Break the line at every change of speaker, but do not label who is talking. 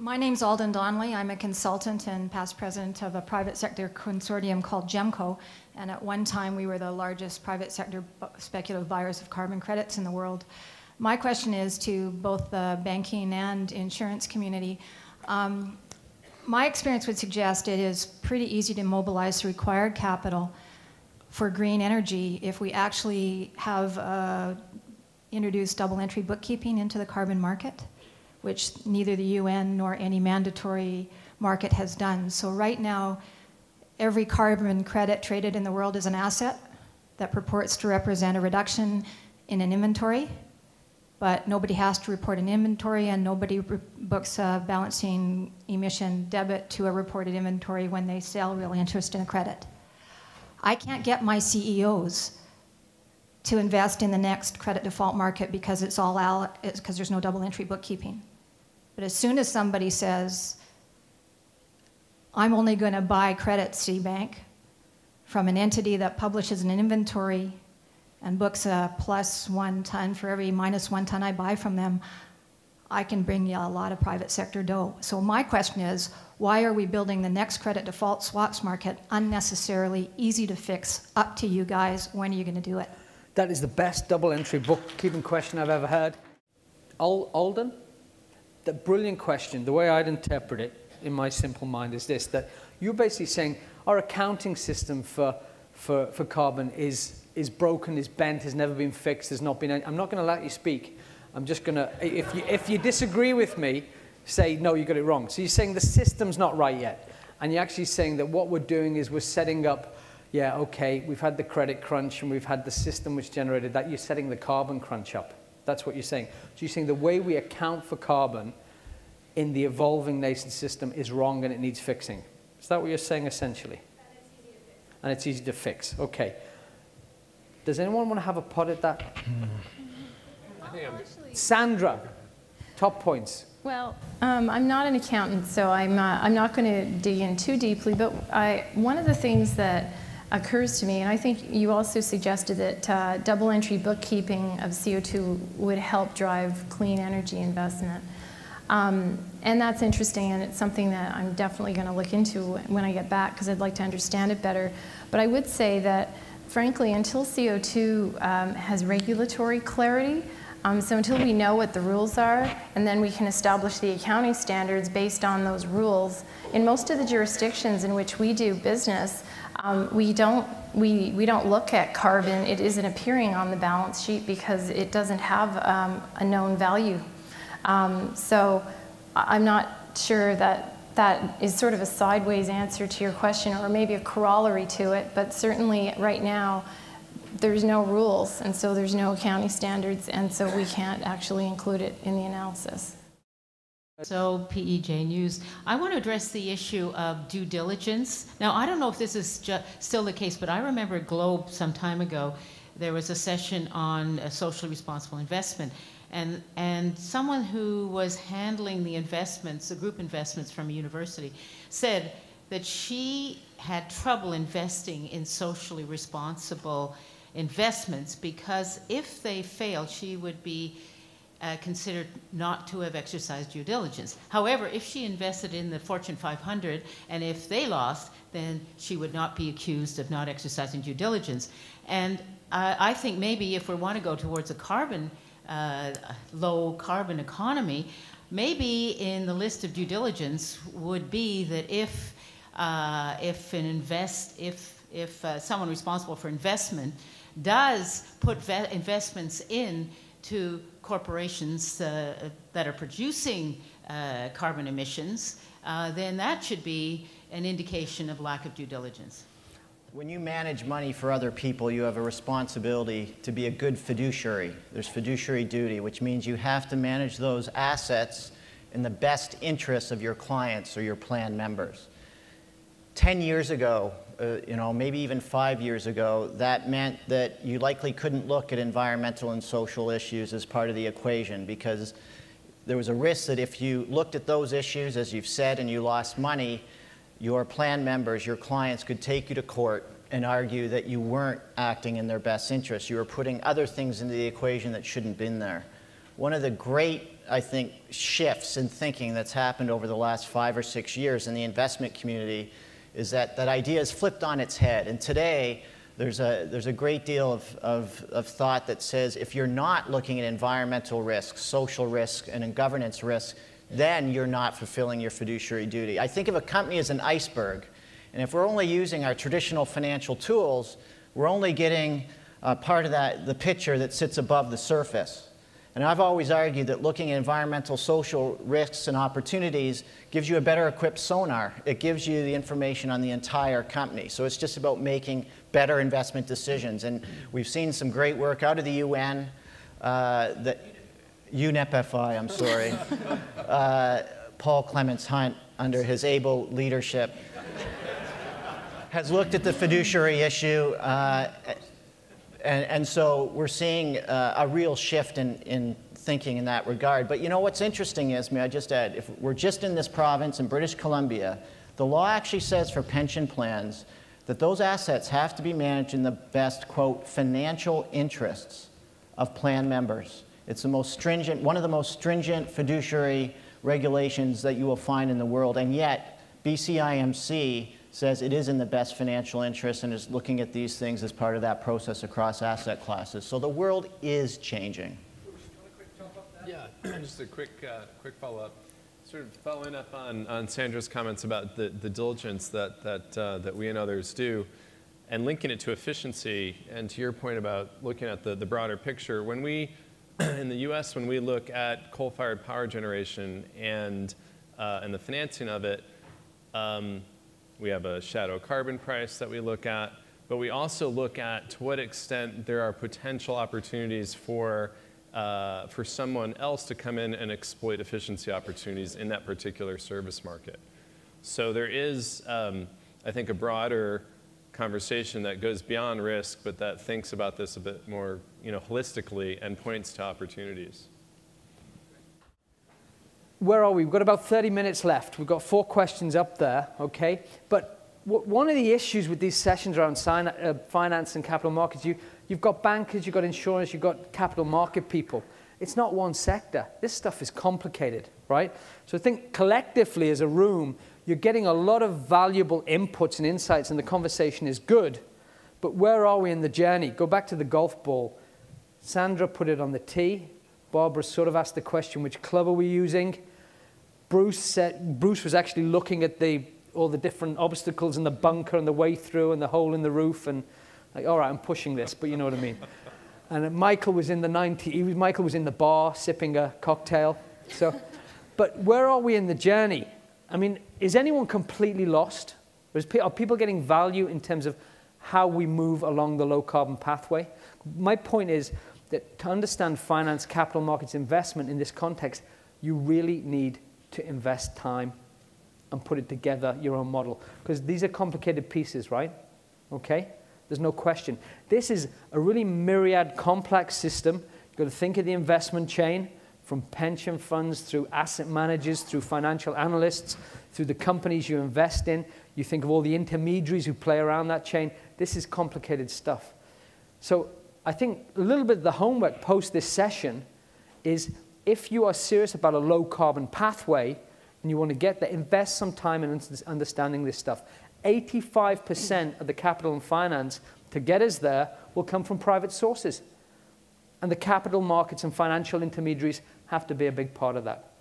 My name's Alden Donnelly. I'm a consultant and past president of a private sector consortium called GEMCO. And at one time, we were the largest private sector speculative buyers of carbon credits in the world. My question is to both the banking and insurance community. My experience would suggest it is pretty easy to mobilize the required capital for green energy if we actually have introduced double entry bookkeeping into the carbon market, which neither the UN nor any mandatory market has done. So right now, every carbon credit traded in the world is an asset that purports to represent a reduction in an inventory, but nobody has to report an inventory and nobody books a balancing emission debit to a reported inventory when they sell real interest in a credit. I can't get my CEOs to invest in the next credit default market because it's all out, because there's no double entry bookkeeping. But as soon as somebody says, I'm only going to buy credit, Citibank, from an entity that publishes an inventory and books a +1 ton for every -1 ton I buy from them, I can bring you a lot of private sector dough. So my question is, why are we building the next credit default swaps market unnecessarily, easy to fix, up to you guys? When are you going to do it?
That is the best double entry bookkeeping question I've ever heard. Alden, the brilliant question, the way I'd interpret it in my simple mind is this, that you're basically saying our accounting system for carbon is broken, is bent, has never been fixed, has not been. I'm not going to let you speak. I'm just going to, if you disagree with me, say, no, you got it wrong. So you're saying the system's not right yet. And you're actually saying that what we're doing is we're setting up, yeah, okay, we've had the credit crunch and we've had the system which generated that. You're setting the carbon crunch up. That's what you're saying. So you're saying the way we account for carbon in the evolving nascent system is wrong and it needs fixing. Is that what you're saying essentially? And it's easy to fix. Okay. Does anyone want to have a pot at that? Sandra, top points.
Well, I'm not an accountant, so I'm not going to dig in too deeply, but one of the things that occurs to me, and I think you also suggested that double entry bookkeeping of CO2 would help drive clean energy investment. And that's interesting, and it's something that I'm definitely going to look into when I get back, because I'd like to understand it better. But I would say that, frankly, until CO2 has regulatory clarity, so until we know what the rules are, and then we can establish the accounting standards based on those rules, in most of the jurisdictions in which we do business, we don't look at carbon. It isn't appearing on the balance sheet because it doesn't have a known value. So I'm not sure that that is sort of a sideways answer to your question, or maybe a corollary to it, but certainly right now there's no rules, and so there's no accounting standards, and so we can't actually include it in the analysis.
So, PEJ News. I want to address the issue of due diligence. Now, I don't know if this is still the case, but I remember at Globe some time ago, there was a session on socially responsible investment, and someone who was handling the investments, the group investments from a university, said that she had trouble investing in socially responsible investments because if they failed, she would be considered not to have exercised due diligence. However, if she invested in the Fortune 500 and if they lost, then she would not be accused of not exercising due diligence. And I think maybe if we want to go towards a low carbon economy, maybe in the list of due diligence would be that if someone responsible for investment does put investments into corporations that are producing carbon emissions, then that should be an indication of lack of due diligence.
When you manage money for other people, you have a responsibility to be a good fiduciary. There's fiduciary duty, which means you have to manage those assets in the best interests of your clients or your plan members. 10 years ago, maybe even 5 years ago, that meant that you likely couldn't look at environmental and social issues as part of the equation, because there was a risk that if you looked at those issues, as you've said, and you lost money, your plan members, your clients could take you to court and argue that you weren't acting in their best interest. You were putting other things into the equation that shouldn't have been there. One of the great I think, shifts in thinking that's happened over the last 5 or 6 years in the investment community is that that idea is flipped on its head. And today, there's a great deal of thought that says if you're not looking at environmental risks, social risk, and governance risk, then you're not fulfilling your fiduciary duty. I think of a company as an iceberg. And if we're only using our traditional financial tools, we're only getting part of the picture that sits above the surface. And I've always argued that looking at environmental, social risks and opportunities gives you a better equipped sonar. It gives you the information on the entire company. So it's just about making better investment decisions. And we've seen some great work out of the UN, UNEP-FI, I'm sorry. Paul Clements Hunt, under his able leadership, has looked at the fiduciary issue. And so we're seeing a real shift in thinking in that regard. But you know what's interesting is, may I just add, if we're just in this province in British Columbia, the law actually says for pension plans that those assets have to be managed in the best, quote, financial interests of plan members. It's the most stringent, one of the most stringent fiduciary regulations that you will find in the world, and yet BCIMC says it is in the best financial interest and is looking at these things as part of that process across asset classes. So the world is changing.
Yeah, just a quick follow-up. Sort of following up on Sandra's comments about the diligence that we and others do, and linking it to efficiency, and to your point about looking at the broader picture. When we, in the US, when we look at coal-fired power generation and the financing of it, we have a shadow carbon price that we look at, but we also look at to what extent there are potential opportunities for someone else to come in and exploit efficiency opportunities in that particular service market. So there is, I think, a broader conversation that goes beyond risk, but that thinks about this a bit more, holistically and points to opportunities.
Where are we? We've got about 30 minutes left. We've got 4 questions up there, okay? But one of the issues with these sessions around finance and capital markets, you've got bankers, you've got insurance, you've got capital market people. It's not one sector. This stuff is complicated, right? So I think collectively as a room, you're getting a lot of valuable inputs and insights, and the conversation is good. But where are we in the journey? Go back to the golf ball. Sandra put it on the tee. Barbara sort of asked the question, which club are we using? Bruce was actually looking at all the different obstacles and the bunker and the way through and the hole in the roof, and like, all right, I'm pushing this, but you know what I mean. And Michael was in Michael was in the bar sipping a cocktail. So, but where are we in the journey? I mean, is anyone completely lost? Are people getting value in terms of how we move along the low carbon pathway? My point is that to understand finance, capital markets, investment in this context, you really need to invest time and put it together, your own model. Because these are complicated pieces, right? Okay? There's no question. This is a really myriad, complex system. You've got to think of the investment chain, from pension funds through asset managers, through financial analysts, through the companies you invest in. You think of all the intermediaries who play around that chain. This is complicated stuff. So I think a little bit of the homework post this session is, if you are serious about a low carbon pathway and you want to get there, invest some time in understanding this stuff. 85% of the capital and finance to get us there will come from private sources. And the capital markets and financial intermediaries have to be a big part of that.